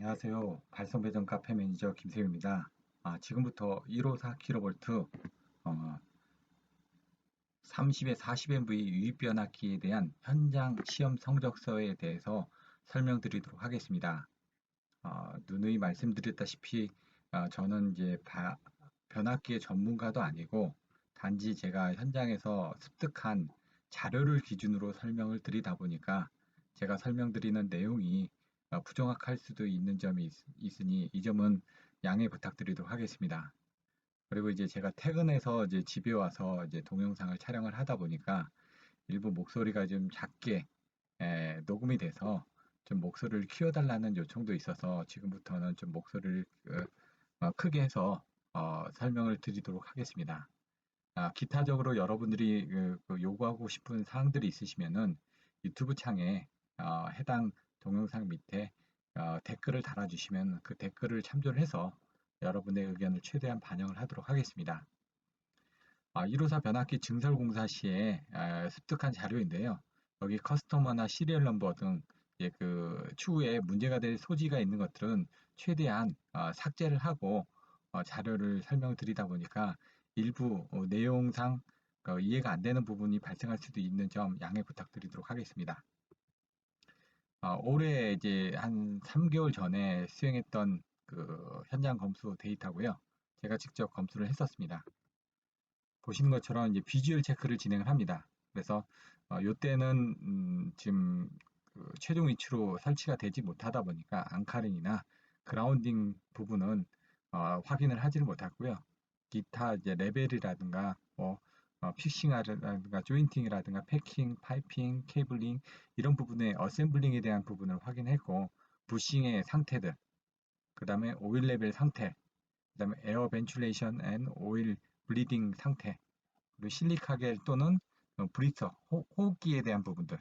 안녕하세요. 발성배전 카페 매니저 김세윤입니다. 지금부터 154kV 30에 40MV 유입 변압기에 대한 현장 시험 성적서에 대해서 설명드리도록 하겠습니다. 누누이 말씀드렸다시피 저는 이제 변압기의 전문가도 아니고 단지 제가 현장에서 습득한 자료를 기준으로 설명을 드리다 보니까 제가 설명드리는 내용이 부정확할 수도 있는 점이 있으니 이 점은 양해 부탁드리도록 하겠습니다. 그리고 이제 제가 퇴근해서 이제 집에 와서 이제 동영상을 촬영을 하다 보니까 일부 목소리가 좀 작게 녹음이 돼서 좀 목소리를 키워달라는 요청도 있어서 지금부터는 좀 목소리를 크게 해서 설명을 드리도록 하겠습니다. 기타적으로 여러분들이 요구하고 싶은 사항들이 있으시면은 유튜브 창에 해당 동영상 밑에 댓글을 달아주시면 그 댓글을 참조를 해서 여러분의 의견을 최대한 반영을 하도록 하겠습니다. 154 변압기 증설 공사 시에 습득한 자료인데요. 여기 커스터머나 시리얼 넘버 등 추후에 문제가 될 소지가 있는 것들은 최대한 삭제를 하고 자료를 설명을 드리다 보니까 일부 내용상 이해가 안 되는 부분이 발생할 수도 있는 점 양해 부탁드리도록 하겠습니다. 올해 이제 한 3개월 전에 수행했던 그 현장 검수 데이터고요. 제가 직접 검수를 했었습니다. 보시는 것처럼 이제 비주얼 체크를 진행을 합니다. 그래서 요때는 지금 최종 위치로 설치가 되지 못하다 보니까 앙카링이나 그라운딩 부분은 확인을 하지를 못했고요. 기타 이제 레벨이라든가 픽싱이라든가 조인팅이라든가 패킹, 파이핑, 케이블링 이런 부분의 어셈블링에 대한 부분을 확인했고 부싱의 상태들, 그 다음에 오일 레벨 상태, 그 다음에 에어 벤출레이션 앤 오일 블리딩 상태, 그리고 실리카겔 또는 브리서, 호흡기에 대한 부분들,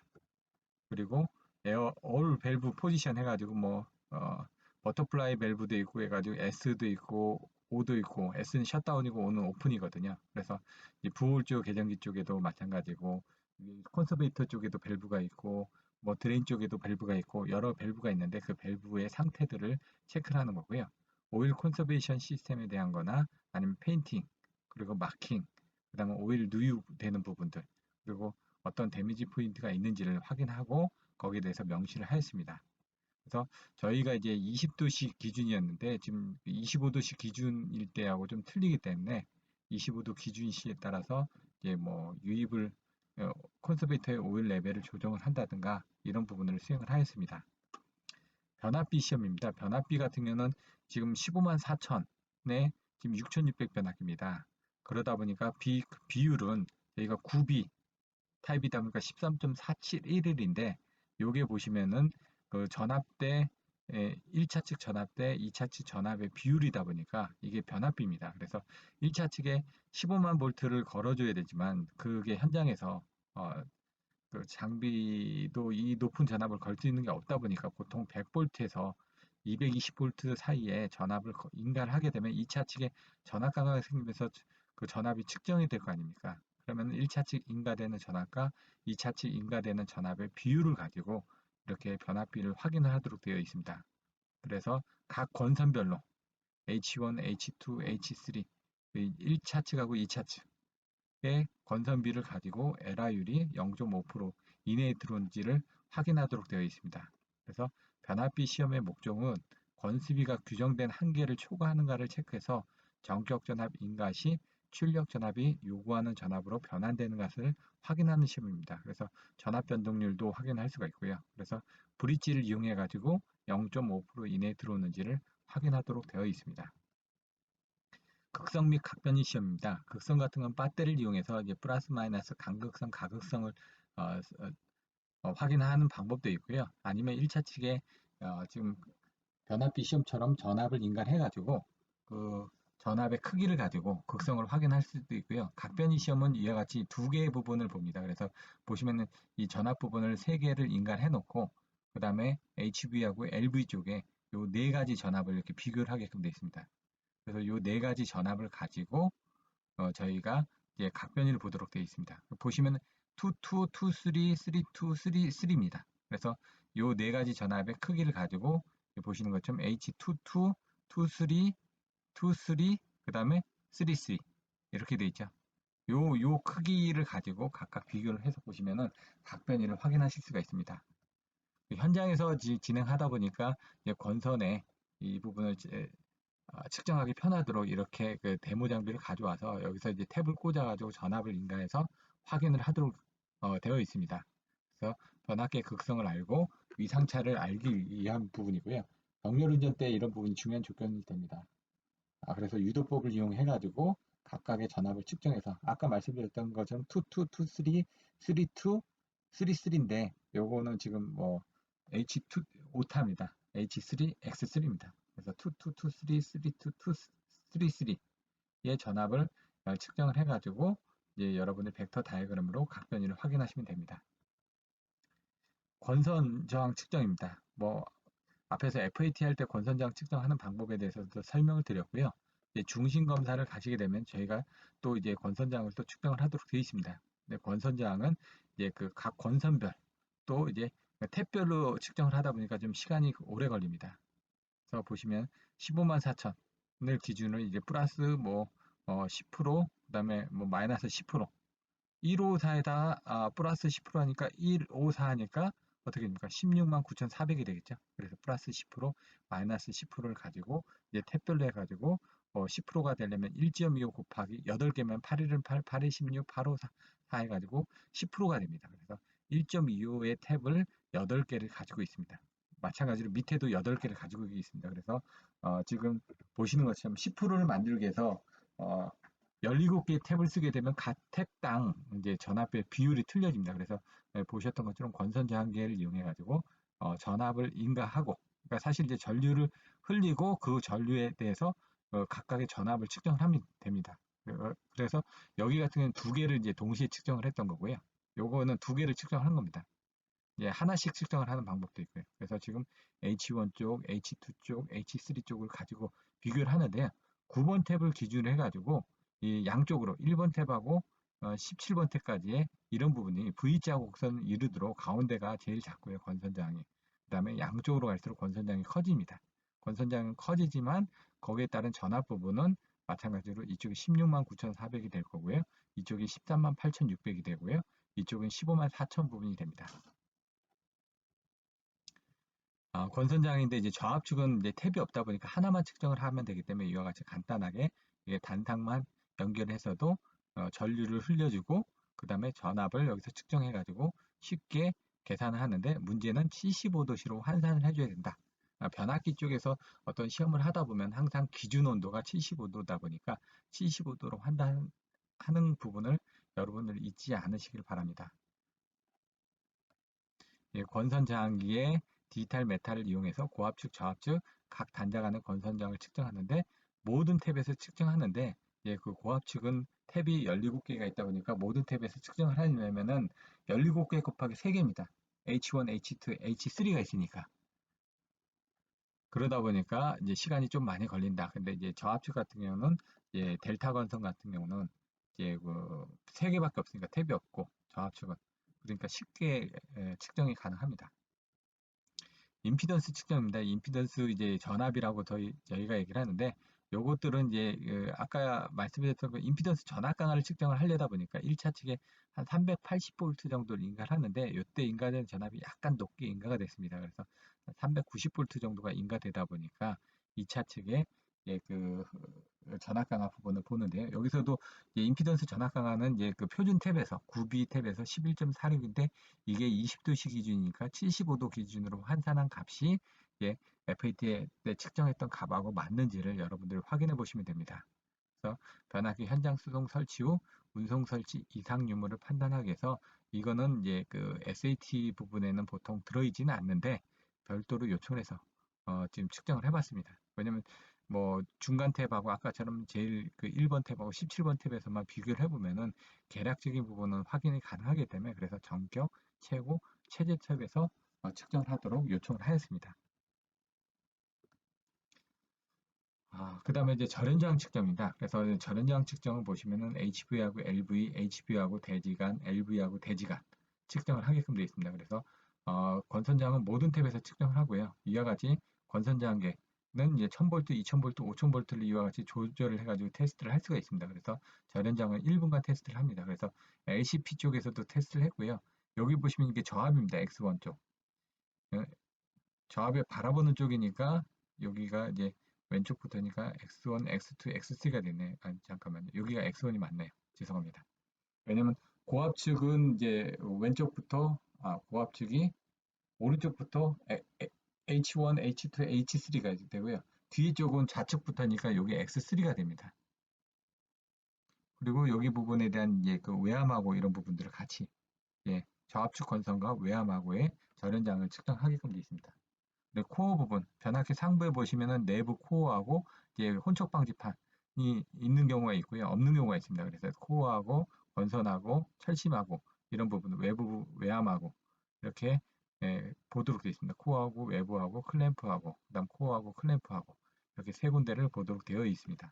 그리고 에어 올 밸브 포지션 해가지고 버터플라이 밸브도 있고 해가지고 S도 있고 O도 있고 S는 셧다운이고 O는 오픈이거든요. 그래서 이 부홀 쪽 계량기 쪽에도 마찬가지고 콘서베이터 쪽에도 밸브가 있고 드레인 쪽에도 밸브가 있고 여러 밸브가 있는데 그 밸브의 상태들을 체크를 하는 거고요. 오일 콘서베이션 시스템에 대한 거나 아니면 페인팅 그리고 마킹 그다음에 오일 누유되는 부분들 그리고 어떤 데미지 포인트가 있는지를 확인하고 거기에 대해서 명시를 하였습니다. 그래서 저희가 이제 20도씩 기준이었는데 지금 25도씩 기준일 때하고 좀 틀리기 때문에 25도 기준 시에 따라서 이제 유입을 콘서베이터의 오일 레벨을 조정을 한다든가 이런 부분을 수행을 하였습니다. 변압비 시험입니다. 변압비 같은 경우는 지금 15만 4천에 지금 6,600 변압기입니다. 그러다 보니까 비율은 저희가 9비 타입이다 보니까 13.471일인데 요게 보시면은 그 전압대 1차 측 전압대 2차 측 전압의 비율이다 보니까 이게 변압비입니다. 그래서 1차 측에 15만 볼트를 걸어줘야 되지만 그게 현장에서 그 장비도 이 높은 전압을 걸 수 있는 게 없다 보니까 보통 100볼트에서 220볼트 사이에 전압을 인가를 하게 되면 2차 측에 전압 강화가 생기면서 그 전압이 측정이 될 거 아닙니까? 그러면 1차 측 인가되는 전압과 2차 측 인가되는 전압의 비율을 가지고 이렇게 변압비를 확인을 하도록 되어 있습니다. 그래서 각 권선별로 H1, H2, H3 1차 측하고 2차 측의 권선비를 가지고 에라율이 0.5% 이내에 들어온지를 확인하도록 되어 있습니다. 그래서 변압비 시험의 목적은 권수비가 규정된 한계를 초과하는가를 체크해서 전격 전압 인가 시 출력 전압이 요구하는 전압으로 변환되는 것을 확인하는 시험입니다. 그래서 전압 변동률도 확인할 수가 있고요. 그래서 브릿지를 이용해 가지고 0.5% 이내에 들어오는지를 확인하도록 되어 있습니다. 극성 및 각변이 시험입니다. 극성 같은 건 배터리를 이용해서 이제 플러스 마이너스 간극성, 가극성을 어, 확인하는 방법도 있고요. 아니면 1차 측에 지금 변압비 시험처럼 전압을 인가해가지고 그 전압의 크기를 가지고 극성을 확인할 수도 있고요. 각변이 시험은 이와 같이 두 개의 부분을 봅니다. 그래서 보시면은 이 전압 부분을 세 개를 인가해 놓고 그 다음에 HV하고 LV 쪽에 요 네 가지 전압을 이렇게 비교를 하게끔 되어 있습니다. 그래서 요 네 가지 전압을 가지고 저희가 이제 각변이를 보도록 되어 있습니다. 보시면 2, 2, 2, 3, 3, 2, 3, 3입니다. 그래서 요 네 가지 전압의 크기를 가지고 보시는 것처럼 H22, 23, 23, 그 다음에 33 이렇게 돼 있죠. 요 크기를 가지고 각각 비교를 해서 보시면은 각 변이를 확인하실 수가 있습니다. 현장에서 진행하다 보니까 권선의 이 부분을 측정하기 편하도록 이렇게 그 데모 장비를 가져와서 여기서 이제 탭을 꽂아가지고 전압을 인가해서 확인을 하도록 되어 있습니다. 그래서 변압기의 극성을 알고 위상차를 알기 위한 부분이고요. 정렬 운전 때 이런 부분이 중요한 조건이 됩니다. 그래서 유도법을 이용해가지고 각각의 전압을 측정해서 아까 말씀드렸던 것처럼 22, 23, 32, 33인데 요거는 지금 뭐 H2 오타입니다. H3, X3입니다. 그래서 22, 23, 32, 33의 전압을 측정을 해가지고 이제 여러분의 벡터 다이어그램으로 각 변이를 확인하시면 됩니다. 권선 저항 측정입니다. 뭐 앞에서 FAT 할 때 권선 저항 측정하는 방법에 대해서도 설명을 드렸고요. 이제 중심 검사를 가시게 되면 저희가 또 이제 권선 저항을 또 측정을 하도록 되어 있습니다. 근데 권선 저항은 이제 그 각 권선별 또 이제 탭별로 측정을 하다 보니까 좀 시간이 오래 걸립니다. 그래서 보시면 15만 4천을 기준으로 이제 플러스 뭐 10%, 그다음에 뭐 마이너스 10%, 154에다 플러스 10% 하니까 154 하니까 어떻게 됩니까? 16만 9,400이 되겠죠. 그래서 플러스 10%, 마이너스 10%를 가지고 이제 탭별로 해가지고 10%가 되려면 1.25 곱하기 8개면 8일은 8, 8이 16, 854 해가지고 10%가 됩니다. 그래서 1.25의 탭을 8개를 가지고 있습니다. 마찬가지로 밑에도 8개를 가지고 있습니다. 그래서 지금 보시는 것처럼 10%를 만들기 위해서 17개의 탭을 쓰게 되면 각 탭당 이제 전압의 비율이 틀려집니다. 그래서 보셨던 것처럼 권선 저항계를 이용해 가지고 전압을 인가하고, 그러니까 사실 이제 전류를 흘리고 그 전류에 대해서 각각의 전압을 측정을 하면 됩니다. 그래서 여기 같은 경우는 두 개를 이제 동시에 측정을 했던 거고요. 요거는 두 개를 측정한 겁니다. 예, 하나씩 측정을 하는 방법도 있고요. 그래서 지금 H1 쪽, H2 쪽, H3 쪽을 가지고 비교를 하는데요. 9번 탭을 기준으로 해가지고 이 양쪽으로 1번 탭하고 17번 탭까지의 이런 부분이 V자 곡선을 이루도록 가운데가 제일 작고요. 권선장이. 그 다음에 양쪽으로 갈수록 권선장이 커집니다. 권선장은 커지지만 거기에 따른 전압 부분은 마찬가지로 이쪽이 16만 9,400이 될 거고요. 이쪽이 13만 8,600이 되고요. 이쪽은 15만 4천 부분이 됩니다. 권선장인데 이제 저압축은 이제 탭이 없다 보니까 하나만 측정을 하면 되기 때문에 이와 같이 간단하게 이게 단상만 연결해서도 전류를 흘려주고 그 다음에 전압을 여기서 측정해 가지고 쉽게 계산을 하는데 문제는 75도씨로 환산을 해줘야 된다. 변압기 쪽에서 어떤 시험을 하다 보면 항상 기준 온도가 75도다 보니까 75도로 환산하는 부분을 여러분들 잊지 않으시길 바랍니다. 권선 저항기의 디지털 메타를 이용해서 고압축, 저압축 각 단자 간의 권선 저항을 측정하는데 모든 탭에서 측정하는데 그 고압축은 탭이 17개가 있다 보니까 모든 탭에서 측정을 하려면은 17개 곱하기 3개입니다. H1, H2, H3가 있으니까. 그러다 보니까 이제 시간이 좀 많이 걸린다. 근데 이제 저압축 같은 경우는 이제 델타 권선 같은 경우는 이제 그 3개밖에 없으니까 탭이 없고 저압축은 그러니까 쉽게 측정이 가능합니다. 임피던스 측정입니다. 임피던스 이제 전압이라고 저희가 얘기를 하는데 요것들은 이제 아까 말씀드렸던 그 임피던스 전압 강화를 측정을 하려다 보니까 1차 측에 한 380V 정도를 인가를 하는데 이때 인가된 전압이 약간 높게 인가가 됐습니다. 그래서 390V 정도가 인가되다 보니까 2차 측에 그 전압 강화 부분을 보는데요. 여기서도 임피던스 전압 강화는 이제 그 표준 탭에서 9B 탭에서 11.46인데 이게 20도씨 기준이니까 75도 기준으로 환산한 값이 FAT 때 측정했던 값하고 맞는지를 여러분들 확인해 보시면 됩니다. 그래서 변압기 현장 수송 설치 후 운송 설치 이상 유무를 판단하기 위해서 이거는 이제 그 SAT 부분에는 보통 들어있지는 않는데 별도로 요청해서 지금 측정을 해봤습니다. 왜냐면 뭐 중간 탭하고 아까처럼 제일 그 1번 탭하고 17번 탭에서만 비교를 해보면은 계략적인 부분은 확인이 가능하기 때문에 그래서 전격, 최고, 최저 탭에서 측정하도록 요청을 하였습니다. 그 다음에 이제 절연저항 측정입니다. 그래서 절연저항 측정을 보시면은 HV하고 LV, HV하고 대지간, LV하고 대지간 측정을 하게끔 되어 있습니다. 그래서 권선저항은 모든 탭에서 측정을 하고요. 이와 같이 건선 저항계는 이제 1000V, 2000V, 5000V를 이와 같이 조절을 해가지고 테스트를 할 수가 있습니다. 그래서 절연장은 1분간 테스트를 합니다. 그래서 LCP 쪽에서도 테스트를 했고요. 여기 보시면 이게 저압입니다. X1 쪽. 예, 저압에 바라보는 쪽이니까 여기가 이제 왼쪽부터니까 X1, X2, X3가 되네. 아, 잠깐만요. 여기가 X1이 맞네요. 죄송합니다. 왜냐면 고압 측은 이제 왼쪽부터 고압 측이 오른쪽부터 H1, H2, H3가 되고요. 뒤에 쪽은 좌측부터니까 여기 X3가 됩니다. 그리고 여기 부분에 대한 이제 그 외압하고 이런 부분들을 같이 저압축 건선과 외압하고의 절연장을 측정하게끔 되어 있습니다. 네, 코어 부분, 변압기 상부에 보시면은 내부 코어하고 이제 혼촉 방지판이 있는 경우가 있고요. 없는 경우가 있습니다. 그래서 코어하고 건선하고 철심하고 이런 부분, 외부 외암하고 이렇게 보도록 되어 있습니다. 코어하고 외부하고 클램프하고 그다음 코어하고 클램프하고 이렇게 세 군데를 보도록 되어 있습니다.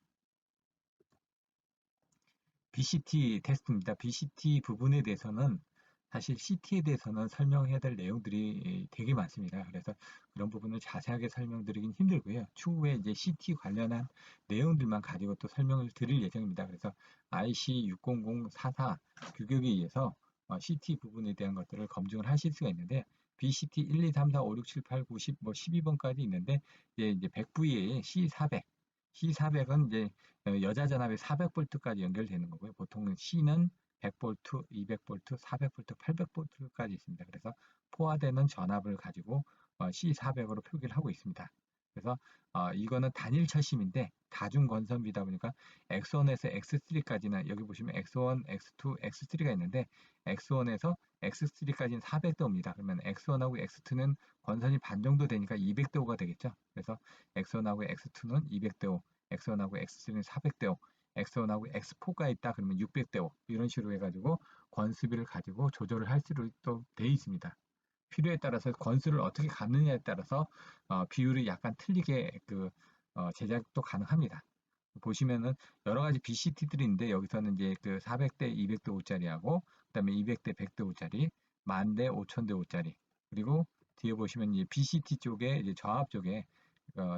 BCT 테스트입니다. BCT 부분에 대해서는 사실 CT에 대해서는 설명해야 될 내용들이 되게 많습니다. 그래서 그런 부분을 자세하게 설명드리긴 힘들고요. 추후에 이제 CT 관련한 내용들만 가지고 또 설명을 드릴 예정입니다. 그래서 IC 60044 규격에 의해서 CT 부분에 대한 것들을 검증을 하실 수가 있는데 BCT 1, 2, 3, 4, 5, 6, 7, 8, 9, 10, 뭐 12번까지 있는데 이제 100V에 C400, C400은 이제 여자 전압이 400V까지 연결되는 거고요. 보통은 C는 100V, 200V, 400V, 800V까지 있습니다. 그래서 포화되는 전압을 가지고 C400으로 표기를 하고 있습니다. 그래서 이거는 단일 철심인데 다중 건선비다 보니까 X1에서 X3까지는 여기 보시면 X1, X2, X3가 있는데 X1에서 X3까지는 400대 옵니다. 그러면 X1하고 X2는 건선이 반 정도 되니까 200대 5가 되겠죠. 그래서 X1하고 X2는 200대 5, X1하고 X3는 400대 5, X1하고 X4가 있다 그러면 600대 5 이런 식으로 해가지고 건수비를 가지고 조절을 할 수도 돼 있습니다. 필요에 따라서 건수를 어떻게 갖느냐에 따라서 비율이 약간 틀리게 제작도 가능합니다. 보시면은 여러 가지 BCT들이 있는데 여기서는 이제 그 400대, 200대 5짜리하고 그다음에 200대, 100대 5짜리, 1000대, 5000대 5짜리 그리고 뒤에 보시면 이제 BCT 쪽에 이제 저압 쪽에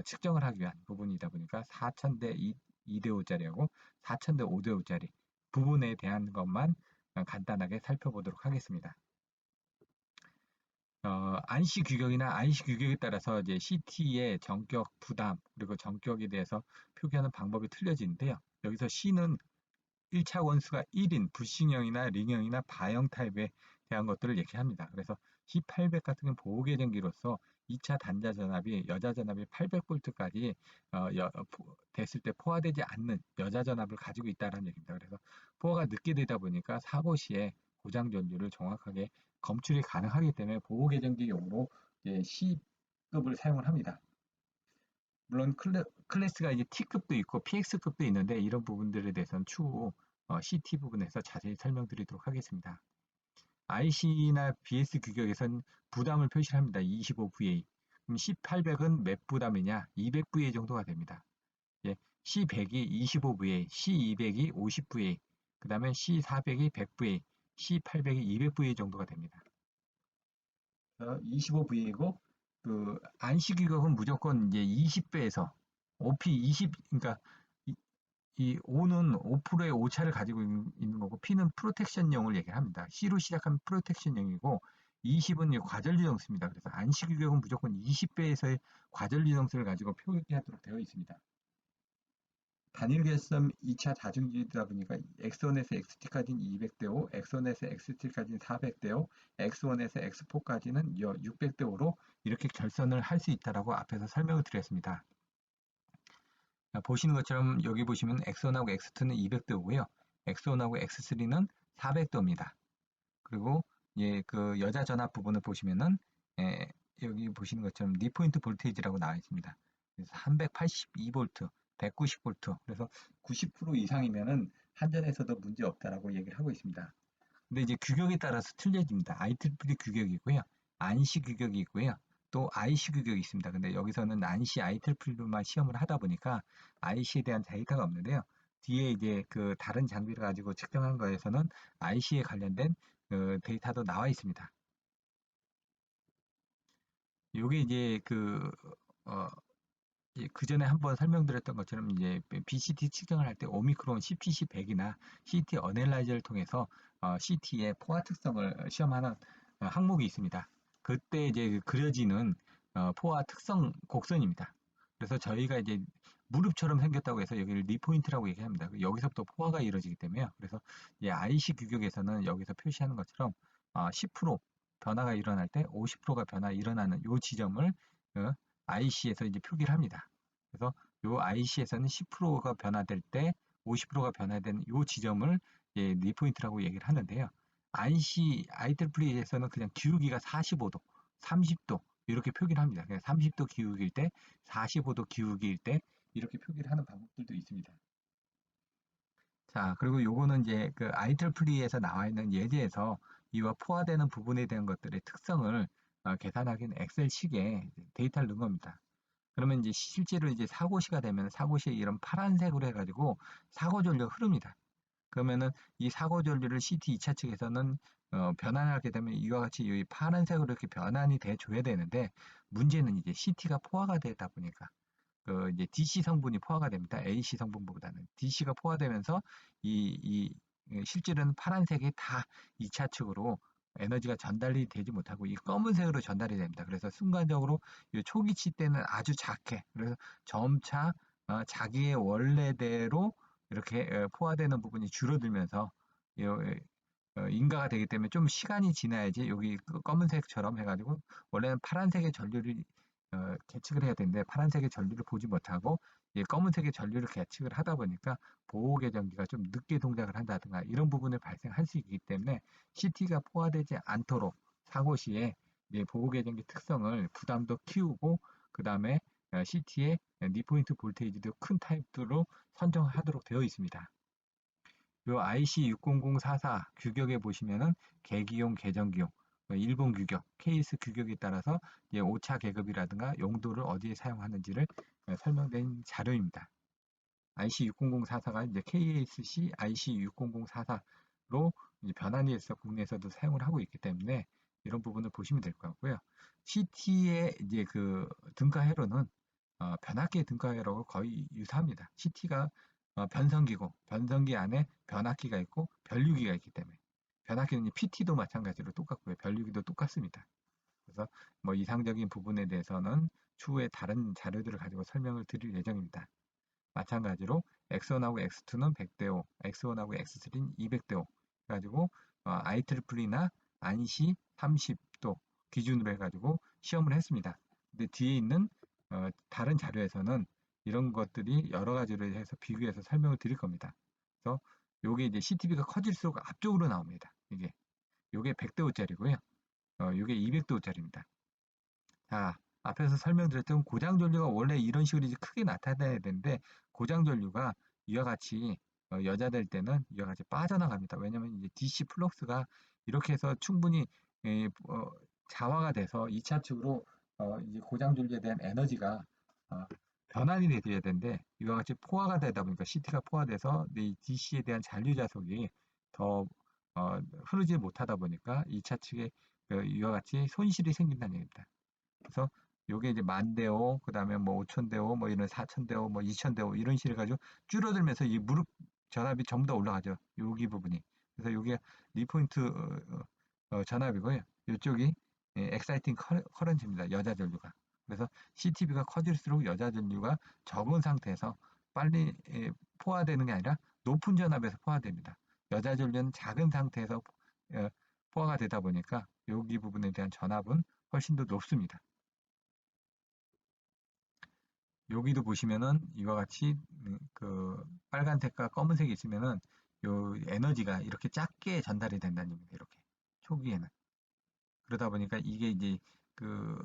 측정을 하기 위한 부분이다 보니까 4000대 2대 5짜리하고 4000대 5대 5짜리 부분에 대한 것만 간단하게 살펴보도록 하겠습니다. 안시 규격이나 안시 규격에 따라서 이제 CT의 전격 부담 그리고 전격에 대해서 표기하는 방법이 틀려지는데요. 여기서 C는 1차 원수가 1인 부싱형이나 링형이나 바형 타입에 대한 것들을 얘기합니다. 그래서 C800 같은 경우는 보호계정기로서 2차 단자 전압이 여자 전압이 800V까지 됐을 때 포화되지 않는 여자 전압을 가지고 있다는 얘기입니다. 그래서 포화가 늦게 되다 보니까 사고 시에 고장 전류를 정확하게 검출이 가능하기 때문에 보호계정기용으로 C급을 사용을 합니다. 물론 클래스가 이제 T급도 있고 PX급도 있는데 이런 부분들에 대해서는 추후 CT 부분에서 자세히 설명드리도록 하겠습니다. IC나 BS 규격에선 부담을 표시합니다. 25VA. 그럼 C800은 몇 부담이냐? 200VA 정도가 됩니다. 예, C100이 25VA, C200이 50VA, 그 다음에 C400이 100VA, C800이 200VA 정도가 됩니다. 25VA고 그 안시 규격은 무조건 이제 20배에서 OP 20 그러니까 이 O는 5%의 오차를 가지고 있는 거고 P는 프로텍션용을 얘기합니다. C로 시작하면 프로텍션용이고 20은 과전류정수입니다. 그래서 안시 규격은 무조건 20배에서의 과전류정수를 가지고 표기하도록 되어 있습니다. 단일 결섬 2차 다중지이다 보니까 X1에서 XT까지는 200대 5, X1에서 XT까지는 400대 5, X1에서 X4까지는 600대 5로 이렇게 결선을 할 수 있다라고 앞에서 설명을 드렸습니다. 보시는 것처럼 여기 보시면 X1하고 X2는 200대 5고요. X1하고 X3는 400대 5입니다. 그리고 그 여자 전압 부분을 보시면은 여기 보시는 것처럼 리포인트 볼테이지라고 나와 있습니다. 그래서 382V, 190V, 그래서 90% 이상이면은 한전에서도 문제 없다라고 얘기를 하고 있습니다. 근데 이제 규격에 따라서 틀려집니다. IEEE 규격이고요. 안시 규격이 있고요. 또 IC 규격이 있습니다. 근데 여기서는 안시 IEEE만 시험을 하다 보니까 IC에 대한 데이터가 없는데요. 뒤에 이제 그 다른 장비를 가지고 측정한 거에서는 IC에 관련된 데이터도 나와 있습니다. 요게 이제 그 전에 한번 설명드렸던 것처럼 이제 BCT 측정을 할 때 오미크론 CPC100이나 CT 어넬라이저를 통해서 CT의 포화 특성을 시험하는 항목이 있습니다. 그때 이제 그려지는 포화 특성 곡선입니다. 그래서 저희가 이제 무릎처럼 생겼다고 해서 여기를 니포인트라고 얘기합니다. 여기서부터 포화가 이루어지기 때문에요. 그래서 IC 규격에서는 여기서 표시하는 것처럼 10% 변화가 일어날 때 50%가 변화 일어나는 이 지점을 IC에서 이제 표기를 합니다. 그래서 요 IC에서는 10%가 변화될 때 50%가 변화되는 요 지점을 니포인트라고 얘기를 하는데요. IEEE에서는 그냥 기울기가 45도, 30도 이렇게 표기를 합니다. 그냥 30도 기울기일 때, 45도 기울기일 때 이렇게 표기를 하는 방법들도 있습니다. 자, 그리고 요거는 이제 그 IEEE에서 나와 있는 예제에서 이와 포화되는 부분에 대한 것들의 특성을 계산하기 위한 엑셀식에 데이터를 넣은 겁니다. 그러면 이제 실제로 이제 사고시가 되면 사고시에 이런 파란색으로 해가지고 사고 전류가 흐릅니다. 그러면은 이 사고 전류를 CT 2차 측에서는 변환하게 되면 이와 같이 이 파란색으로 이렇게 변환이 돼 줘야 되는데 문제는 이제 CT가 포화가 되다 보니까 그 이제 DC 성분이 포화가 됩니다. AC 성분보다는 DC가 포화되면서 실제로는 파란색이 다 2차 측으로 에너지가 전달이 되지 못하고 이 검은색으로 전달이 됩니다. 그래서 순간적으로 이 초기치 때는 아주 작게 그래서 점차 자기의 원래대로 이렇게 포화되는 부분이 줄어들면서 인가가 되기 때문에 좀 시간이 지나야지 여기 검은색처럼 해가지고 원래는 파란색의 전류를 계측을 해야 되는데 파란색의 전류를 보지 못하고 검은색의 전류를 계측을 하다 보니까 보호 계정기가 좀 늦게 동작을 한다든가 이런 부분을 발생할 수 있기 때문에 CT가 포화되지 않도록 사고 시에 보호 계정기 특성을 부담도 키우고 그 다음에 CT의 니포인트 볼테이지도 큰 타입으로 선정하도록 되어 있습니다. 요 IC60044 규격에 보시면은 계기용, 계정기용, 일본 규격, 케이스 규격에 따라서 오차 계급이라든가 용도를 어디에 사용하는지를 설명된 자료입니다. IC60044가 이제 KSC IC60044로 변환이 돼서 국내에서도 사용을 하고 있기 때문에 이런 부분을 보시면 될 것 같고요. CT의 이제 그 등가회로는 변압기의 등가회로가 거의 유사합니다. CT가 변성기고 변성기 안에 변압기가 있고 변류기가 있기 때문에 변압기는 PT도 마찬가지로 똑같고요. 변류기도 똑같습니다. 그래서 뭐 이상적인 부분에 대해서는 추후에 다른 자료들을 가지고 설명을 드릴 예정입니다. 마찬가지로 X1하고 X2는 100대 5, X1하고 X3는 200대 5 가지고 IEEE나 ANSI 30도 기준으로 해가지고 시험을 했습니다. 근데 뒤에 있는 다른 자료에서는 이런 것들이 여러 가지로 해서 비교해서 설명을 드릴 겁니다. 그래서 요게 이제 CTB가 커질수록 앞쪽으로 나옵니다. 요게 100대 5짜리고요. 요게 200대 5짜리입니다. 자, 앞에서 설명드렸던 고장 전류가 원래 이런 식으로 이제 크게 나타나야 되는데 고장 전류가 이와 같이 여자될 때는 이와 같이 빠져나갑니다. 왜냐하면 이제 DC 플럭스가 이렇게 해서 충분히 자화가 돼서 2차 측으로 이제 고장 전류에 대한 에너지가 어, 변환이 돼야 되는데 이와 같이 포화가 되다 보니까 CT가 포화돼서 이 DC에 대한 잔류 자석이 더 흐르지 못하다 보니까 2차 측에 이와 같이 손실이 생긴다는 얘기입니다. 그래서 요게 이제 10,000대오, 그 다음에 뭐 5,000대오, 뭐 이런 4,000대오, 뭐 2,000대오 이런 식으로 해가지고 줄어들면서 이 무릎 전압이 전부 다 올라가죠. 여기 부분이. 그래서 요게 리포인트 전압이고요. 이쪽이 엑사이팅 커런트입니다. 여자 전류가. 그래서 CTB가 커질수록 여자 전류가 적은 상태에서 빨리 포화되는 게 아니라 높은 전압에서 포화됩니다. 여자 전류는 작은 상태에서 포화가 되다 보니까 여기 부분에 대한 전압은 훨씬 더 높습니다. 여기도 보시면은 이와 같이 그 빨간색과 검은색이 있으면은 요 에너지가 이렇게 작게 전달이 된다는 얘기입니다. 이렇게 초기에는. 그러다 보니까 이게 이제 그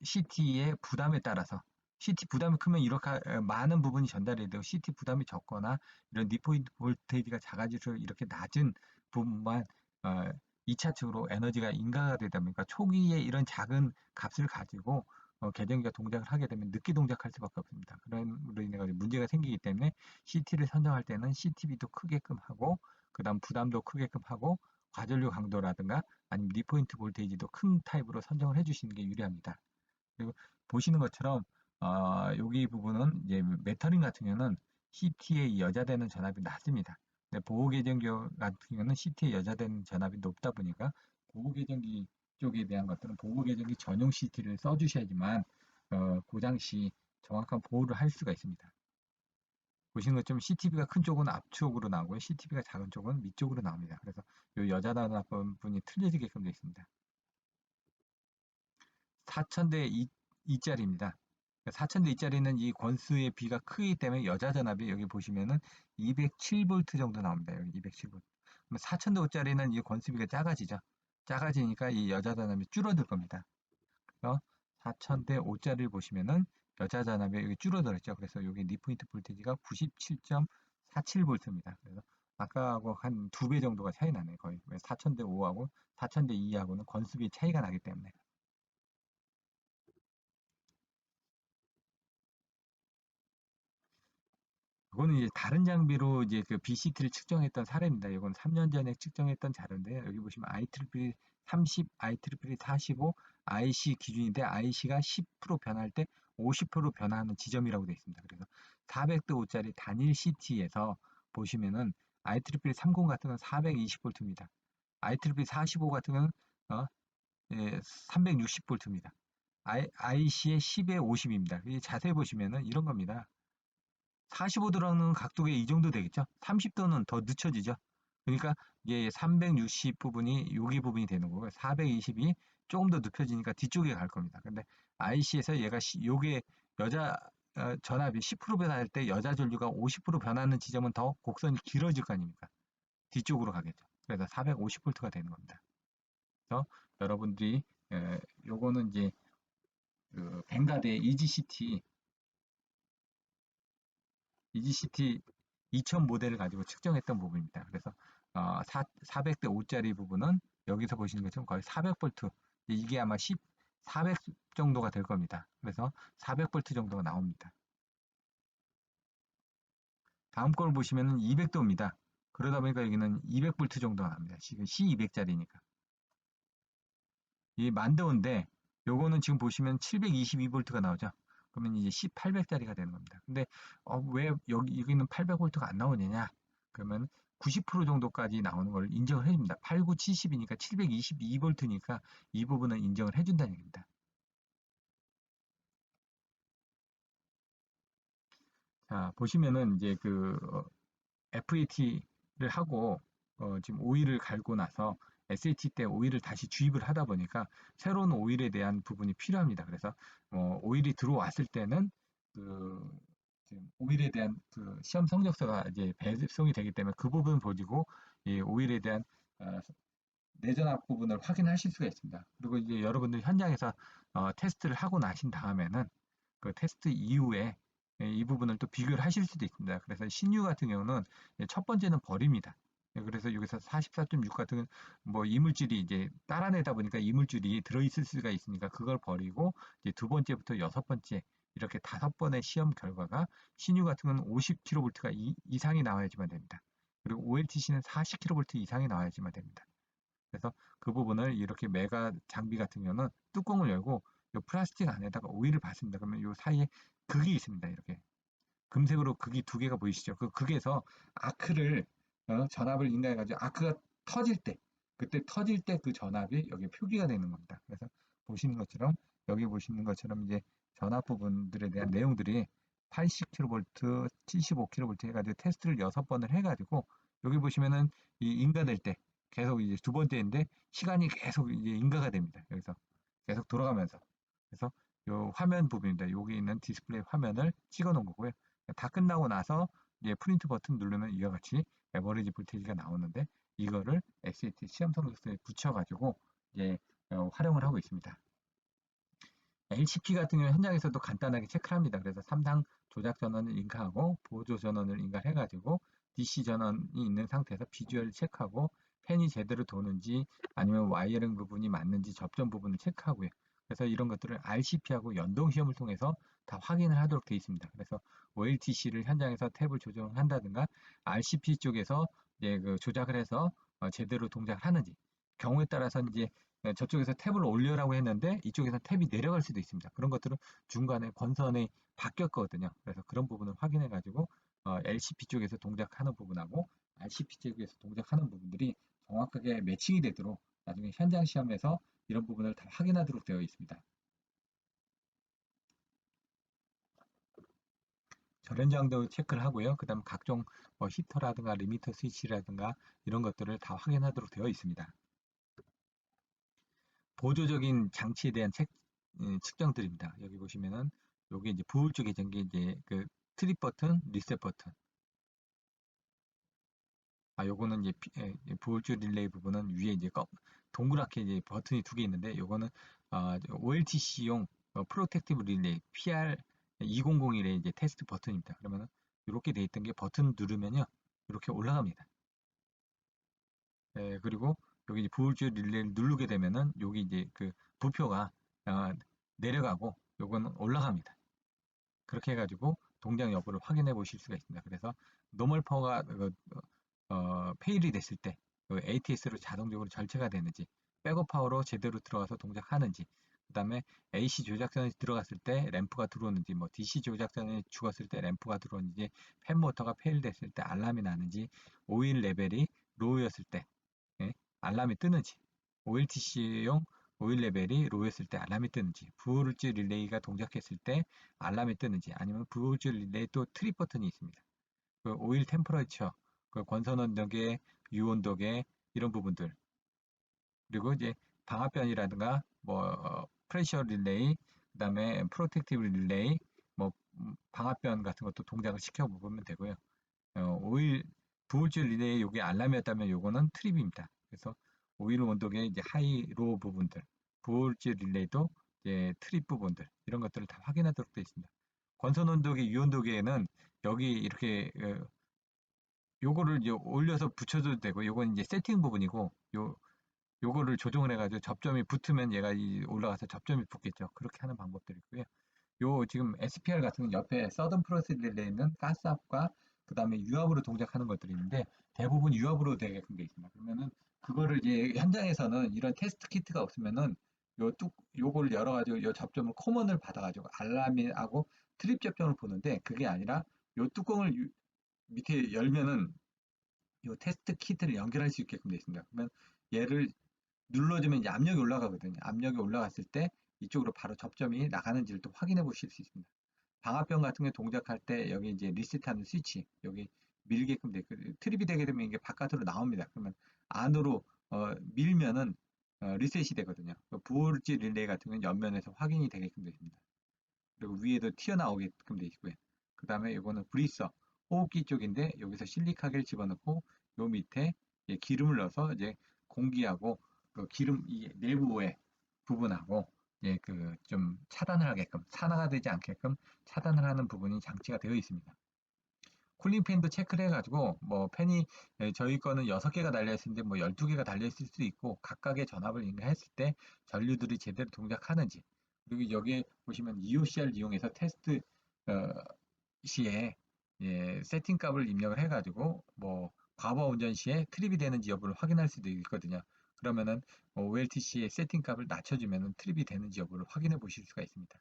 CT의 부담에 따라서 CT 부담이 크면 이렇게 많은 부분이 전달이 되고 CT 부담이 적거나 이런 니포인트 볼테이지가 작아질수록 이렇게 낮은 부분만 2차 측으로 에너지가 인가가 되다 보니까 초기에 이런 작은 값을 가지고 계정기가 동작을 하게 되면 늦게 동작할 수밖에 없습니다. 그런 로 인해 가지고 문제가 생기기 때문에 CT를 선정할 때는 CTB도 크게끔 하고 그다음 부담도 크게끔 하고 과전류 강도라든가 아니면 리포인트 볼테이지도 큰 타입으로 선정을 해주시는 게 유리합니다. 그리고 보시는 것처럼 여기 부분은 이제 메터링 같은 경우는 CT의 여자되는 전압이 낮습니다. 근데 보호계정기 같은 경우는 CT의 여자되는 전압이 높다 보니까 보호계정기 쪽에 대한 것들은 보호계정기 전용 CT를 써주셔야지만 고장 시 정확한 보호를 할 수가 있습니다. 보시는 것처럼 CTB가 큰 쪽은 앞쪽으로 나오고요. CTB가 작은 쪽은 밑쪽으로 나옵니다. 그래서 이 여자다는 부분이 틀려지게끔 되어 있습니다. 4000대 2짜리입니다. 4000대 2짜리는 이 권수의 비가 크기 때문에 여자 전압이 여기 보시면은 207V 정도 나옵니다. 여기 207V. 그럼 4000대 5짜리는 이 권수비가 작아지죠. 작아지니까 이 여자 전압이 줄어들 겁니다. 그래서 4000대 5짜리를 보시면은 여자 전압이 여기 줄어들었죠. 그래서 여기 리포인트 볼테이지가 97.47V입니다. 그래서 아까하고 한 2배 정도가 차이 나네요. 거의 4000대 5하고 4000대 2하고는 권수비 차이가 나기 때문에. 그거는 이제 다른 장비로 이제 그 BCT를 측정했던 사례입니다. 이건 3년 전에 측정했던 자료인데 여기 보시면 IEEE 30, IEEE 45, IC 기준인데 IC가 10% 변할 때 50% 변화하는 지점이라고 되어 있습니다. 그래서 400대 5짜리 단일 CT에서 보시면은 IEEE 30 같은 건 420V입니다. IEEE 45 같은 건 360V입니다. IC의 10에 50입니다. 자세히 보시면은 이런 겁니다. 45도라는 각도가 이 정도 되겠죠? 30도는 더 늦춰지죠? 그러니까 이게 360 부분이 여기 부분이 되는 거고요. 420이 조금 더 눕혀지니까 뒤쪽에 갈 겁니다. 근데 IC에서 얘가 요게 여자 전압이 10% 변할 때 여자 전류가 50% 변하는 지점은 더 곡선이 길어질 거 아닙니까? 뒤쪽으로 가겠죠. 그래서 450V가 되는 겁니다. 그래서 여러분들이 요거는 이제 그 벵가드의 EGCT 2000 모델을 가지고 측정했던 부분입니다. 그래서 400대 5짜리 부분은 여기서 보시는 것처럼 거의 400V, 이게 아마 400 정도가 될 겁니다. 그래서 400V 정도가 나옵니다. 다음 걸 보시면 200도입니다. 그러다 보니까 여기는 200V 정도가 납니다. 지금 C200짜리니까. 이 만도인데 요거는 지금 보시면 722V가 나오죠. 그러면 이제 C800짜리가 되는 겁니다. 근데 왜 여기는 800V가 안 나오느냐? 그러면 90% 정도까지 나오는 걸 인정을 해줍니다. 8, 9, 70이니까 722V니까 이 부분은 인정을 해준다는 얘기입니다. 자, 보시면은 이제 그 FAT를 하고 지금 오일을 갈고 나서 SAT 때 오일을 다시 주입을 하다 보니까 새로운 오일에 대한 부분이 필요합니다. 그래서 오일이 들어왔을 때는 그 지금 오일에 대한 그 시험 성적서가 이제 배송이 되기 때문에 그 부분 보시고 이 오일에 대한 어, 내전압 부분을 확인하실 수가 있습니다. 그리고 이제 여러분들 현장에서 테스트를 하고 나신 다음에는 그 테스트 이후에 이 부분을 또 비교를 하실 수도 있습니다. 그래서 신유 같은 경우는 첫 번째는 버립니다. 그래서 여기서 44.6 같은 뭐 이물질이 이제 따라내다 보니까 이물질이 들어있을 수가 있으니까 그걸 버리고 이제 두 번째부터 여섯 번째 이렇게 5번의 시험 결과가 신유 같은 건 50kV가 이상이 나와야지만 됩니다. 그리고 OLTC는 40kV 이상이 나와야지만 됩니다. 그래서 그 부분을 이렇게 메가 장비 같은 경우는 뚜껑을 열고 이 플라스틱 안에다가 오일을 받습니다. 그러면 이 사이에 극이 있습니다. 이렇게 금색으로 극이 두 개가 보이시죠? 그 극에서 아크를 전압을 인가해가지고 아크가 터질 때 그때 터질 때 그 전압이 여기 표기가 되는 겁니다. 그래서 보시는 것처럼 여기 보시는 것처럼 이제 전압 부분들에 대한 내용들이 80kV, 75kV 해가지고 테스트를 6번을 해가지고 여기 보시면은 이 인가될 때 계속 이제 두 번째인데 시간이 계속 이제 인가가 됩니다. 여기서 계속 돌아가면서. 그래서 요 화면 부분입니다. 여기 있는 디스플레이 화면을 찍어 놓은 거고요. 다 끝나고 나서 이제 프린트 버튼 누르면 이와 같이 에버리지 볼테이지가 나오는데 이거를 SAT 시험 성적서에 붙여가지고 이제 활용을 하고 있습니다. LCP 같은 경우 현장에서도 간단하게 체크를 합니다. 그래서 3상 조작 전원을 인가하고 보조 전원을 인가해가지고 DC 전원이 있는 상태에서 비주얼 체크하고 팬이 제대로 도는지 아니면 와이어링 부분이 맞는지 접점 부분을 체크하고요. 그래서 이런 것들을 RCP하고 연동 시험을 통해서 다 확인을 하도록 되어 있습니다. 그래서 OLTC를 현장에서 탭을 조정을 한다든가 RCP 쪽에서 이제 그 조작을 해서 제대로 동작을 하는지 경우에 따라서 이제 저쪽에서 탭을 올려라고 했는데 이쪽에서 탭이 내려갈 수도 있습니다. 그런 것들은 중간에 권선이 바뀌었거든요. 그래서 그런 부분을 확인해 가지고 LCP 쪽에서 동작하는 부분하고 RCP 쪽에서 동작하는 부분들이 정확하게 매칭이 되도록 나중에 현장 시험에서 이런 부분을 다 확인하도록 되어 있습니다. 전련장도 체크를 하고요. 그 다음 각종 히터라든가 리미터 스위치라든가 이런 것들을 다 확인하도록 되어 있습니다. 보조적인 장치에 대한 측정들입니다. 여기 보시면은 요게 이제 부울주 계정기 이제 그 트립 버튼, 리셋 버튼. 요거는 이제 부울주 릴레이 부분은 위에 이제 동그랗게 이제 버튼이 두 개 있는데 요거는 OLTC용 프로텍티브 릴레이 PR2001의 이제 테스트 버튼입니다. 그러면은 이렇게 돼 있던 게 버튼 누르면요 이렇게 올라갑니다. 그리고 여기 이제 부울주 릴레이를 누르게 되면은 여기 이제 그 부표가 내려가고 요거는 올라갑니다. 그렇게 해가지고 동작 여부를 확인해 보실 수가 있습니다. 그래서 노멀 파워가 페일이 됐을 때 ATS로 자동적으로 절체가 되는지, 백업 파워로 제대로 들어가서 동작하는지, 그 다음에 AC 조작선이 들어갔을 때 램프가 들어오는지, 뭐 DC 조작선이 죽었을 때 램프가 들어오는지, 팬 모터가 페일 됐을 때 알람이 나는지, 오일 레벨이 로우였을 때 알람이 뜨는지, OLTC용 오일 레벨이 로우였을 때 알람이 뜨는지, 부울즈 릴레이가 동작했을 때 알람이 뜨는지, 아니면 부울즈 릴레이 또 트립 버튼이 있습니다. 그 오일 템퍼러처, 그 권선원도계, 유온도계 이런 부분들, 그리고 이제 방압변이라든가 프레셔 릴레이, 그다음에 프로텍티브 릴레이, 뭐 방압변 같은 것도 동작을 시켜 보면 되고요. 오일 부울즈 릴레이 요게 알람이었다면 요거는 트립입니다. 그래서 오일 온도계 이제 하이 로우 부분들, 부울즈 릴레이도 이제 트립 부분들 이런 것들을 다 확인하도록 되어 있습니다. 권선 온도계, 유온도계에는 여기 이렇게 요거를 이제 올려서 붙여줘도 되고 요건 이제 세팅 부분이고 요거를 조정을 해가지고 접점이 붙으면 얘가 올라가서 접점이 붙겠죠. 그렇게 하는 방법들이 있고요. 요 지금 SPR 같은 옆에 서든 프로스 릴레이는 가스압과 그 다음에 유압으로 동작하는 것들이 있는데 대부분 유압으로 되게끔 돼 있습니다. 그러면은 그거를 이제 현장에서는 이런 테스트 키트가 없으면은 요거를 열어가지고 요 접점을 코먼을 받아가지고 알람이하고 트립 접점을 보는데 그게 아니라 요 뚜껑을 밑에 열면은 요 테스트 키트를 연결할 수 있게끔 되어 있습니다. 그러면 얘를 눌러주면 이제 압력이 올라가거든요. 압력이 올라갔을 때 이쪽으로 바로 접점이 나가는지를 또 확인해 보실 수 있습니다. 방압변 같은 게 동작할 때 여기 이제 리셋하는 스위치 여기 밀게끔 돼 있고 트립이 되게 되면 이게 바깥으로 나옵니다. 그러면 안으로 밀면은 리셋이 되거든요. 부호르지 릴레이 같은 경우는 옆면에서 확인이 되게끔 되어 있습니다. 그리고 위에도 튀어나오게끔 되어 있고요. 그 다음에 이거는 브리서 호흡기 쪽인데 여기서 실리카겔 집어넣고 요 밑에 기름을 넣어서 이제 공기하고 그 기름 이 내부의 부분하고 그 좀 차단을 하게끔 산화가 되지 않게끔 차단을 하는 부분이 장치가 되어 있습니다. 쿨링팬도 체크를 해가지고 뭐 팬이 저희 거는 6개가 달려있는데 뭐 12개가 달려있을 수도 있고 각각의 전압을 인가했을 때 전류들이 제대로 동작하는지 그리고 여기에 보시면 EOCR을 이용해서 테스트 어, 시에 세팅 값을 입력을 해가지고 뭐 과거 운전 시에 트립이 되는지 여부를 확인할 수도 있거든요. 그러면은 OLTC의 세팅 값을 낮춰주면 트립이 되는지 여부를 확인해 보실 수가 있습니다.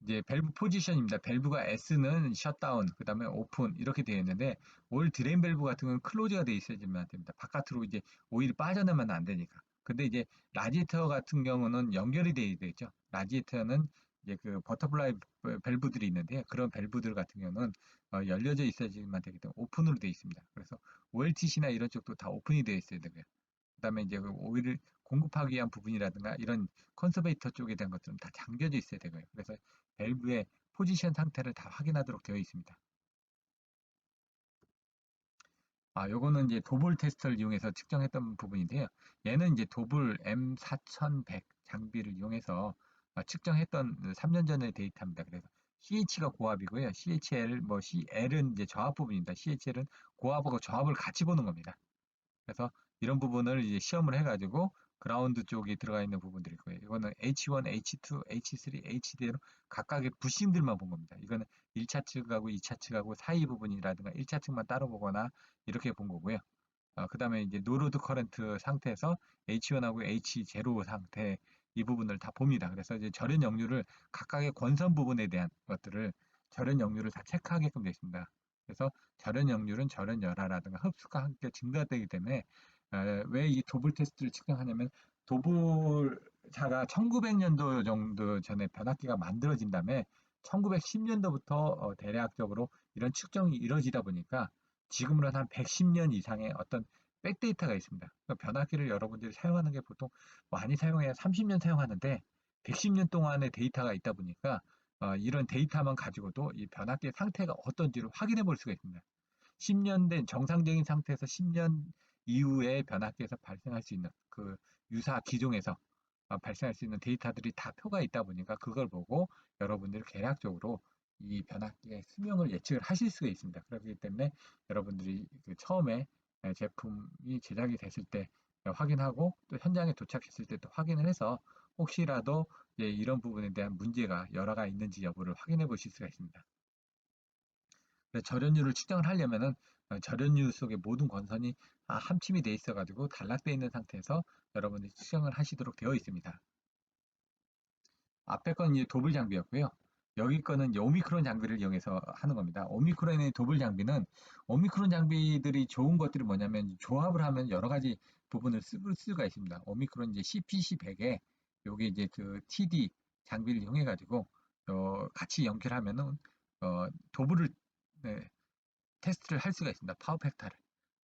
이제 밸브 포지션입니다. 밸브가 S는 셧다운, 그 다음에 오픈 이렇게 되어 있는데 오일 드레인 밸브 같은 경우는 클로즈가 되어 있어야지만 됩니다. 바깥으로 이제 오일이 빠져나면 안 되니까. 근데 이제 라지에이터 같은 경우는 연결이 되어 있죠. 라지에이터는 이제 그 버터플라이 밸브들이 있는데 그런 밸브들 같은 경우는 열려져 있어야지만 되기 때문에 오픈으로 되어 있습니다. 그래서 OLTC나 이런 쪽도 다 오픈이 되어 있어야 되고요. 그다음에 이제 그 오일을 공급하기 위한 부분이라든가 이런 컨서베이터 쪽에 대한 것들은 다 잠겨져 있어야 되고요. 그래서 밸브의 포지션 상태를 다 확인하도록 되어 있습니다. 요거는 이제 도볼 테스터를 이용해서 측정했던 부분인데요. 얘는 이제 도볼 M4100 장비를 이용해서 측정했던 3년 전의 데이터입니다. 그래서 CH가 고압이고요. CHL, CL은 이제 저압 부분입니다. CHL은 고압하고 저압을 같이 보는 겁니다. 그래서 이런 부분을 이제 시험을 해가지고 그라운드 쪽에 들어가 있는 부분들이 있고요. 이거는 H1, H2, H3, HD로 각각의 부심들만 본 겁니다. 이거는 1차 측하고 2차 측하고 사이 부분이라든가 1차 측만 따로 보거나 이렇게 본 거고요. 그 다음에 이제 노로드 커런트 상태에서 H1하고 H0 상태 이 부분을 다 봅니다. 그래서 이제 절연 역류를 각각의 권선 부분에 대한 것들을 절연 역류를 다 체크하게끔 되어 있습니다. 그래서 절연 역류는 절연 열화라든가 흡수가 함께 증가되기 때문에 왜 이 도블 테스트를 측정하냐면 도블차가 1900년도 정도 전에 변압기가 만들어진 다음에 1910년도부터 대략적으로 이런 측정이 이루어지다 보니까 지금으로는 한 110년 이상의 어떤 백데이터가 있습니다. 그러니까 변압기를 여러분들이 사용하는 게 보통 많이 사용해야 30년 사용하는데 110년 동안의 데이터가 있다 보니까 이런 데이터만 가지고도 이 변압기의 상태가 어떤지를 확인해 볼 수가 있습니다. 10년 된 정상적인 상태에서 10년 이후에 변압기에서 발생할 수 있는 그 유사 기종에서 발생할 수 있는 데이터들이 다 표가 있다 보니까 그걸 보고 여러분들이 대략적으로 이 변압기의 수명을 예측을 하실 수가 있습니다. 그렇기 때문에 여러분들이 그 처음에 제품이 제작이 됐을 때 확인하고 또 현장에 도착했을 때 또 확인을 해서 혹시라도 이런 부분에 대한 문제가 열화가 있는지 여부를 확인해 보실 수가 있습니다. 절연율을 측정을 하려면은 절연율 속의 모든 권선이 함침이 돼 있어 가지고 단락되어 있는 상태에서 여러분들이 측정을 하시도록 되어 있습니다. 앞에 건 이제 도블 장비였고요. 여기 거는 이제 오미크론 장비를 이용해서 하는 겁니다. 오미크론의 도블 장비는 오미크론 장비들이 좋은 것들이 뭐냐면 조합을 하면 여러 가지 부분을 쓸 수가 있습니다. 오미크론 이제 CPC100에 여기 이제 그 TD 장비를 이용해 가지고 같이 연결하면은 도블을 네, 테스트를 할 수가 있습니다. 파워 팩터를.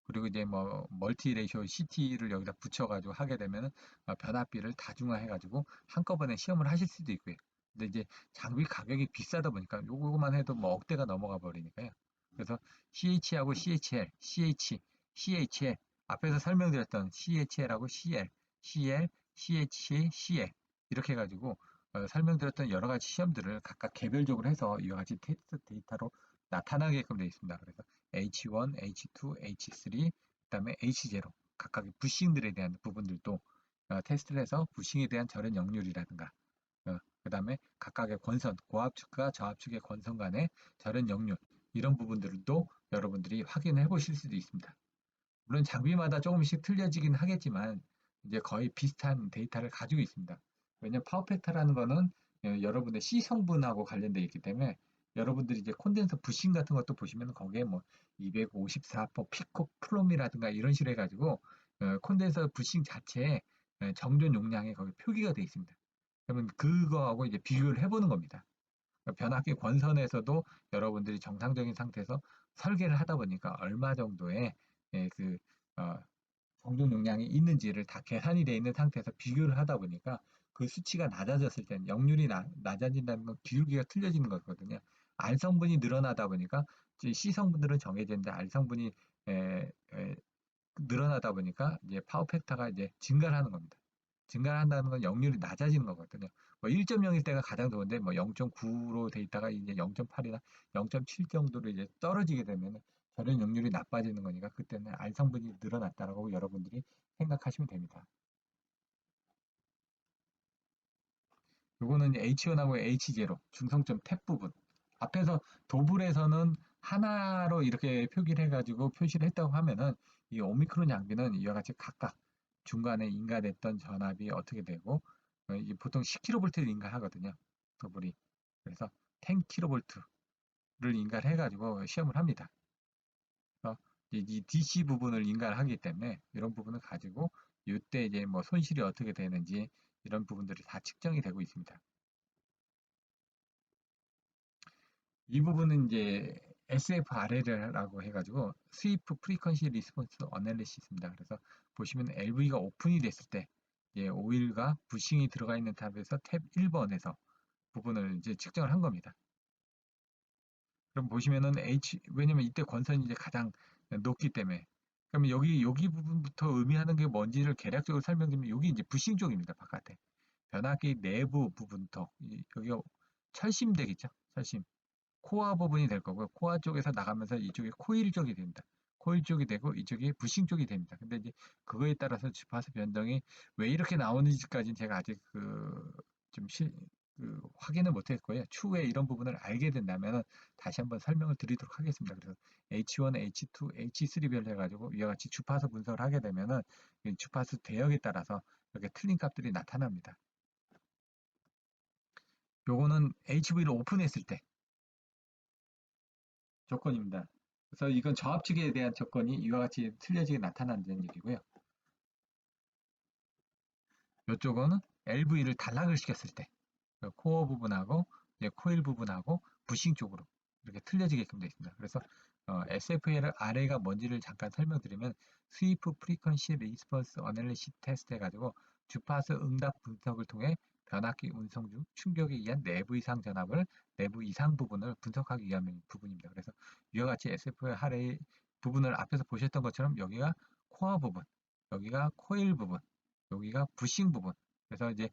그리고 이제 뭐 멀티 레이쇼 CT를 여기다 붙여가지고 하게 되면 변압비를 다중화해가지고 한꺼번에 시험을 하실 수도 있고요. 근데 이제 장비 가격이 비싸다 보니까 요거만 해도 뭐 억대가 넘어가 버리니까요. 그래서 CH하고 CHL, CH, CHL 앞에서 설명드렸던 CHL하고 CL, CL, CH, CL 이렇게 해가지고 설명드렸던 여러 가지 시험들을 각각 개별적으로 해서 이와 같이 테스트 데이터로 나타나게끔 되어 있습니다. 그래서 H1, H2, H3, 그다음에 H0 각각의 부싱들에 대한 부분들도 테스트를 해서 부싱에 대한 절연 역률이라든가 그다음에 각각의 권선, 고압축과 저압축의 권선 간의 절연 역률 이런 부분들도 여러분들이 확인해 보실 수도 있습니다. 물론 장비마다 조금씩 틀려지긴 하겠지만 이제 거의 비슷한 데이터를 가지고 있습니다. 왜냐하면 파워팩터라는 거는 여러분의 C 성분하고 관련되어 있기 때문에 여러분들이 이제 콘덴서 부싱 같은 것도 보시면 거기에 뭐 254% 피코 플롬이라든가 이런 식으로 해가지고 콘덴서 부싱 자체에 정전 용량이 거기 표기가 되어 있습니다. 그러면 그거하고 이제 비교를 해보는 겁니다. 변압기 권선에서도 여러분들이 정상적인 상태에서 설계를 하다 보니까 얼마 정도의 그 정전 용량이 있는지를 다 계산이 되어 있는 상태에서 비교를 하다 보니까 그 수치가 낮아졌을 때는 역률이 낮아진다는 건 기울기가 틀려지는 거거든요. R 성분이 늘어나다 보니까 C 성분들은 정해지는데 R 성분이 에, 에, 늘어나다 보니까 이제 파워 팩터가 이제 증가를 하는 겁니다. 증가를 한다는 건 역률이 낮아지는 거거든요. 뭐 1.0일 때가 가장 좋은데 뭐 0.9로 돼 있다가 이제 0.8이나 0.7 정도로 이제 떨어지게 되면 절연 역률이 나빠지는 거니까 그때는 알 성분이 늘어났다라고 여러분들이 생각하시면 됩니다. 요거는 H1하고 H0 중성점 탭 부분. 앞에서 도불에서는 하나로 이렇게 표기를 해가지고 표시를 했다고 하면은 이 오미크론 양비는 이와 같이 각각 중간에 인가됐던 전압이 어떻게 되고 이게 보통 10kV를 인가하거든요. 도불이. 그래서 10kV를 인가를 해가지고 시험을 합니다. 그래서 이 DC 부분을 인가를 하기 때문에 이런 부분을 가지고 이때 이제 뭐 손실이 어떻게 되는지 이런 부분들이 다 측정이 되고 있습니다. 이 부분은 이제 SFRL이라고 해가지고 스위프 프리퀀시 리스폰스 어널리시스입니다. 그래서 보시면 LV가 오픈이 됐을 때 오일과 부싱이 들어가 있는 탑에서 탭 1번에서 부분을 이제 측정을 한 겁니다. 그럼 보시면은 왜냐면 이때 권선이 이제 가장 높기 때문에 그러면 여기 부분부터 의미하는 게 뭔지를 개략적으로 설명드리면 여기 이제 부싱 쪽입니다. 바깥에 변압기 내부 부분부터 여기가 철심 되겠죠. 철심 코어 부분이 될 거고요. 코어 쪽에서 나가면서 이쪽이 코일 쪽이 됩니다. 코일 쪽이 되고 이쪽이 부싱 쪽이 됩니다. 근데 이제 그거에 따라서 주파수 변동이 왜 이렇게 나오는지까지는 제가 아직 확인을 못했고요. 추후에 이런 부분을 알게 된다면 다시 한번 설명을 드리도록 하겠습니다. 그래서 H1, H2, H3별로 해가지고 이와 같이 주파수 분석을 하게 되면은 이 주파수 대역에 따라서 이렇게 틀린 값들이 나타납니다. 요거는 HV를 오픈했을 때 조건입니다. 그래서 이건 저압 측에 대한 조건이 이와 같이 틀려지게 나타난다는 얘기고요. 이쪽은 LV를 단락을 시켰을 때 코어 부분하고 코일 부분하고 부싱 쪽으로 이렇게 틀려지게끔 되어 있습니다. 그래서 SFL 아래가 뭔지를 잠깐 설명드리면 스위프 프리퀀시 리스폰스 어널리시 테스트 해가지고 주파수 응답 분석을 통해 변압기 운송 중 충격에 의한 내부 이상 전압을 내부 이상 부분을 분석하기 위한 부분입니다. 그래서 이와 같이 SFL 아래 부분을 앞에서 보셨던 것처럼 여기가 코어 부분, 여기가 코일 부분, 여기가 부싱 부분. 그래서 이제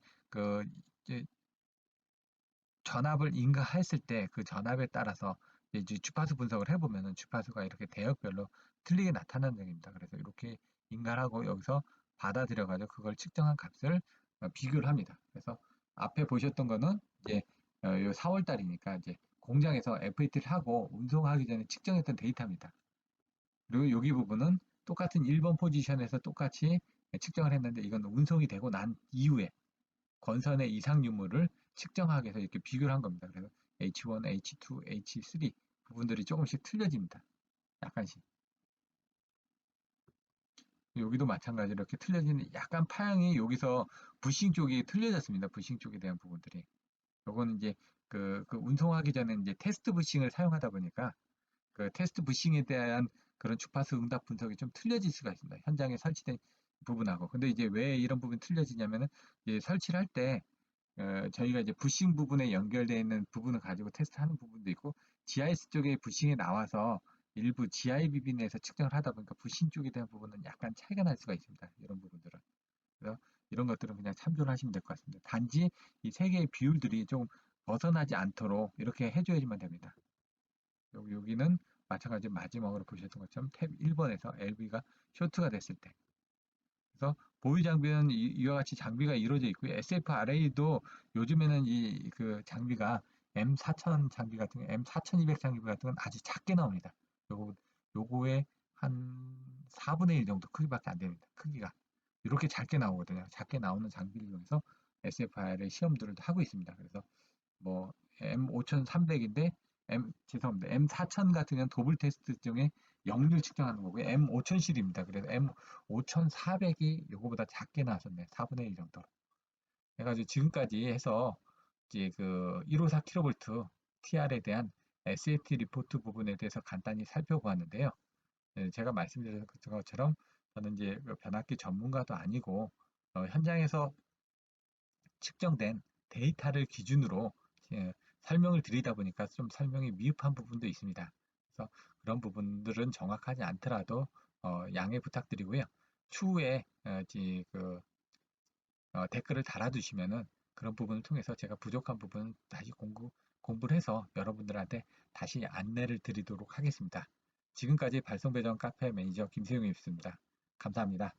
전압을 인가했을 때 그 전압에 따라서 이제 주파수 분석을 해보면은 주파수가 이렇게 대역별로 틀리게 나타나는 점입니다. 그래서 이렇게 인가를 하고 여기서 받아들여가지고 그걸 측정한 값을 비교를 합니다. 그래서 앞에 보셨던 거는 이제 요 4월 달이니까 이제 공장에서 FAT를 하고 운송하기 전에 측정했던 데이터입니다. 그리고 여기 부분은 똑같은 1번 포지션에서 똑같이 측정을 했는데 이건 운송이 되고 난 이후에 건선의 이상 유무를 측정하기 위해서 이렇게 비교를 한 겁니다. 그래서 H1, H2, H3 부분들이 조금씩 틀려집니다. 약간씩. 여기도 마찬가지로 이렇게 틀려지는 약간 파형이 여기서 부싱 쪽이 틀려졌습니다. 부싱 쪽에 대한 부분들이. 요거는 이제 그 운송하기 전에 이제 테스트 부싱을 사용하다 보니까 그 테스트 부싱에 대한 그런 주파수 응답 분석이 좀 틀려질 수가 있습니다. 현장에 설치된 부분하고. 근데 이제 왜 이런 부분이 틀려지냐면은 이제 설치를 할때 저희가 이제 부싱 부분에 연결되어 있는 부분을 가지고 테스트하는 부분도 있고 GIS 쪽에 부싱이 나와서 일부 GIBB 내에서 측정을 하다 보니까 부싱 쪽에 대한 부분은 약간 차이가 날 수가 있습니다. 이런 부분들은. 그래서 이런 것들은 그냥 참조를 하시면 될 것 같습니다. 단지 이 세 개의 비율들이 좀 벗어나지 않도록 이렇게 해줘야지만 됩니다. 여기는 마찬가지로 마지막으로 보셨던 것처럼 탭 1번에서 LV가 쇼트가 됐을 때 그래서 보유 장비는 이와 같이 장비가 이루어져 있고요. SFRA도 요즘에는 이 그 장비가 M4000 장비 같은 거, M4200 장비 같은 건 아주 작게 나옵니다. 요거의 한 4분의 1 정도 크기밖에 안 됩니다. 크기가. 이렇게 작게 나오거든요. 작게 나오는 장비를 이용해서 SFRA 시험들을 하고 있습니다. 그래서 뭐 M5300인데 죄송합니다. M4000 같은 경우는 도블 테스트 중에 역률 측정하는 거고요. M5000실입니다. 그래서 M5400이 요거보다 작게 나왔었네요. 4분의 1 정도로. 해가지고 지금까지 해서 이제 그 154kV TR에 대한 SAT 리포트 부분에 대해서 간단히 살펴보았는데요. 제가 말씀드린 것처럼 저는 이제 그 변압기 전문가도 아니고 현장에서 측정된 데이터를 기준으로 예, 설명을 드리다 보니까 좀 설명이 미흡한 부분도 있습니다. 그래서 그런 부분들은 정확하지 않더라도 양해 부탁드리고요. 추후에 댓글을 달아주시면은 그런 부분을 통해서 제가 부족한 부분 다시 공부를 해서 여러분들한테 다시 안내를 드리도록 하겠습니다. 지금까지 발송배정 카페 매니저 김세용이었습니다. 감사합니다.